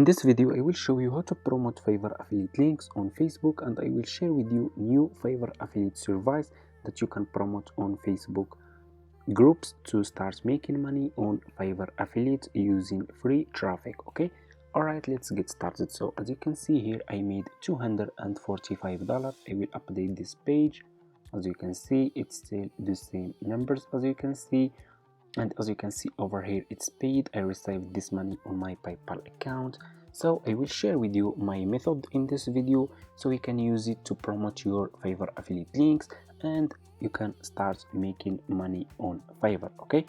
this video, I will show you how to promote Fiverr affiliate links on Facebook, and I will share with you new Fiverr affiliate service that you can promote on Facebook groups to start making money on Fiverr affiliate using free traffic. Okay, alright, let's get started. So as you can see here, I made $245. I will update this page. As you can see, it's still the same numbers as you can see. And as you can see over here, it's paid. I received this money on my PayPal account. So I will share with you my method in this video so you can use it to promote your Fiverr affiliate links and you can start making money on Fiverr. Okay,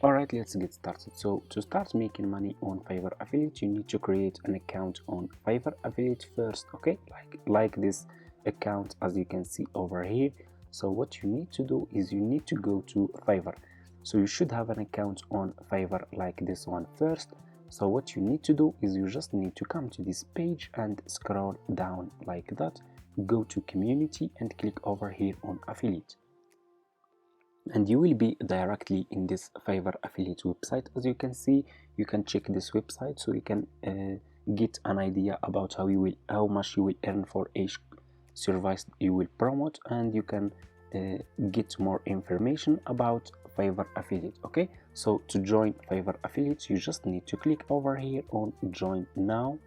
all right, let's get started. So to start making money on Fiverr affiliate, you need to create an account on Fiverr affiliate first. Okay, like this account as you can see over here. So what you need to do is you need to go to Fiverr. So you should have an account on Fiverr like this one first. So what you need to do is you just need to come to this page and scroll down like that. Go to community and click over here on affiliate. And you will be directly in this Fiverr affiliate website. As you can see, you can check this website so you can get an idea about how much you will earn for each service you will promote, and you can get more information about Fiverr affiliate. Okay, so to join Fiverr affiliates, you just need to click over here on join now,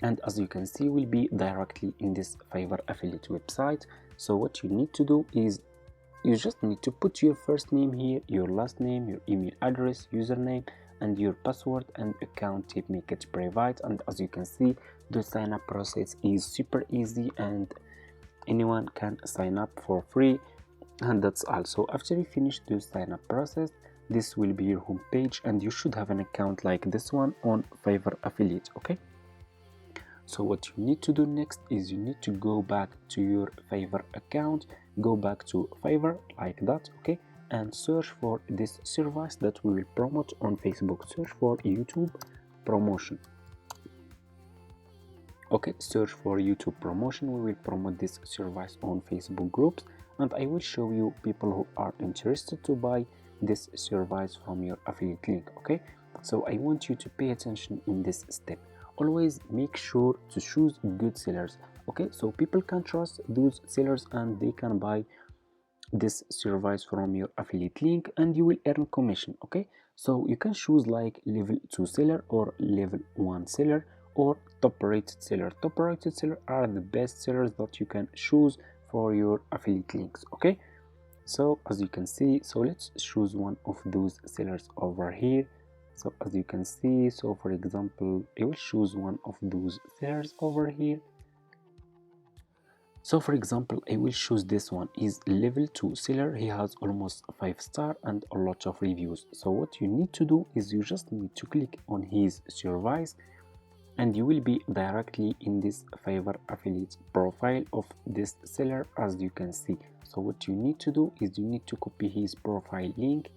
and as you can see, you will be directly in this Fiverr affiliate website. So what you need to do is you just need to put your first name here, your last name, your email address, username, and your password and account type. Make it private. And as you can see, the sign up process is super easy and anyone can sign up for free. And that's also after you finish the sign up process, this will be your home page and you should have an account like this one on Fiverr affiliate. Okay, so what you need to do next is you need to go back to your Fiverr account, go back to Fiverr like that. Okay, and search for this service that we will promote on Facebook. Search for YouTube promotion. Okay, search for YouTube promotion. We will promote this service on Facebook groups, and I will show you people who are interested to buy this service from your affiliate link. Okay, so I want you to pay attention in this step. Always make sure to choose good sellers. Okay, so people can trust those sellers and they can buy this service from your affiliate link and you will earn commission. Okay, so you can choose like level 2 seller or level 1 seller or top rated seller. Top rated seller are the best sellers that you can choose for your affiliate links. Okay, so as you can see, so let's choose one of those sellers over here. So as you can see, so for example, I will choose one of those sellers over here. So for example, I will choose this one. Is level 2 seller. He has almost 5 star and a lot of reviews. So what you need to do is you just need to click on his service and you will be directly in this Fiverr affiliate profile of this seller as you can see. So what you need to do is you need to copy his profile link.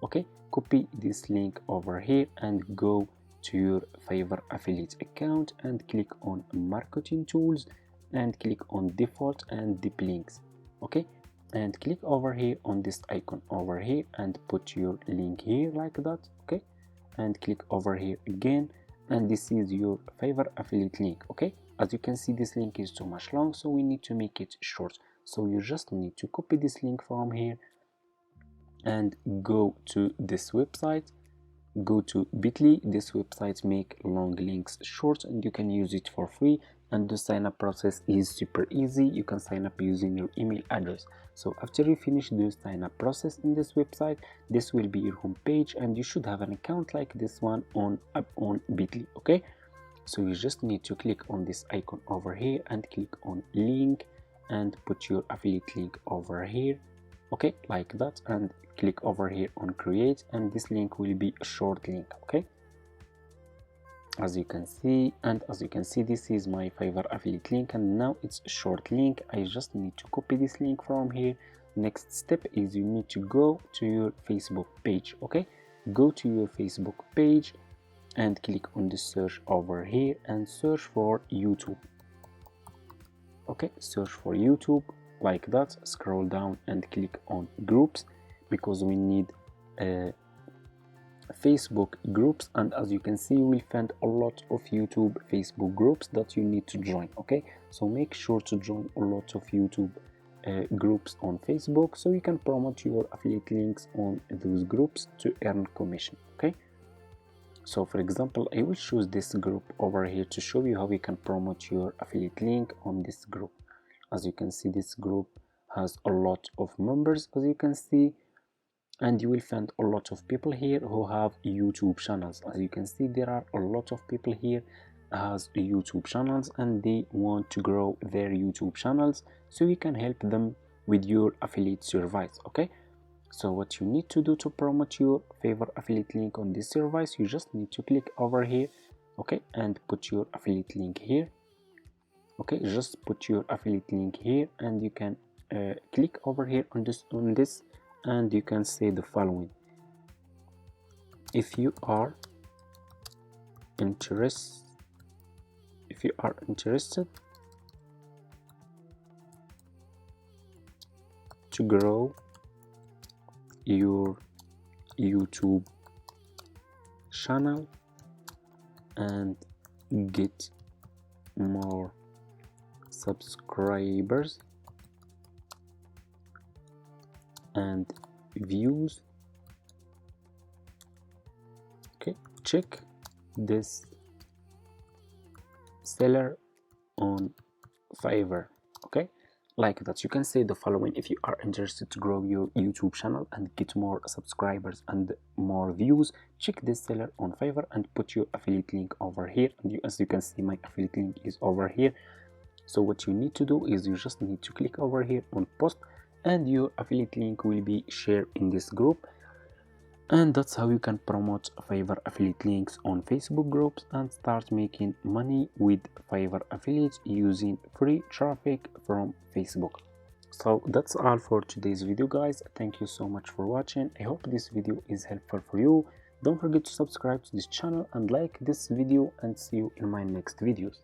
Okay, copy this link over here and go to your Fiverr affiliate account and click on marketing tools and click on default and deep links. Okay, and click over here on this icon over here and put your link here like that. Okay, and click over here again, and this is your Fiverr affiliate link. Okay, as you can see, this link is too much long, so we need to make it short. So you just need to copy this link from here and go to this website. Go to bit.ly. This website make long links short and you can use it for free, and the sign up process is super easy. You can sign up using your email address. So after you finish the sign up process in this website, this will be your home page and you should have an account like this one on bit.ly. Okay, so you just need to click on this icon over here and click on link and put your affiliate link over here. Okay, like that, and click over here on create, and this link will be a short link. Okay, as you can see, this is my Fiverr affiliate link and now it's a short link. I just need to copy this link from here. Next step is you need to go to your Facebook page. Okay, go to your Facebook page and click on the search over here and search for YouTube. Okay, search for YouTube like that. Scroll down and click on groups because we need Facebook groups, and as you can see you will find a lot of YouTube Facebook groups that you need to join. Okay, so make sure to join a lot of YouTube groups on Facebook so you can promote your affiliate links on those groups to earn commission. Okay, so for example I will choose this group over here to show you how you can promote your affiliate link on this group. As you can see, this group has a lot of members, as you can see, and you will find a lot of people here who have YouTube channels. As you can see, there are a lot of people here has YouTube channels and they want to grow their YouTube channels, so you can help them with your affiliate service. Okay, so what you need to do to promote your Fiverr affiliate link on this service, you just need to click over here, okay, and put your affiliate link here. Okay, just put your affiliate link here, and you can click over here on this, and you can say the following: if you are interested to grow your YouTube channel and get more subscribers and views, okay, check this seller on Fiverr. Okay, like that. You can say the following: if you are interested to grow your YouTube channel and get more subscribers and more views, check this seller on Fiverr and put your affiliate link over here. And as you can see, my affiliate link is over here. So what you need to do is you just need to click over here on post, and your affiliate link will be shared in this group. And that's how you can promote Fiverr affiliate links on Facebook groups and start making money with Fiverr affiliates using free traffic from Facebook. So that's all for today's video, guys. Thank you so much for watching. I hope this video is helpful for you. Don't forget to subscribe to this channel and like this video, and see you in my next videos.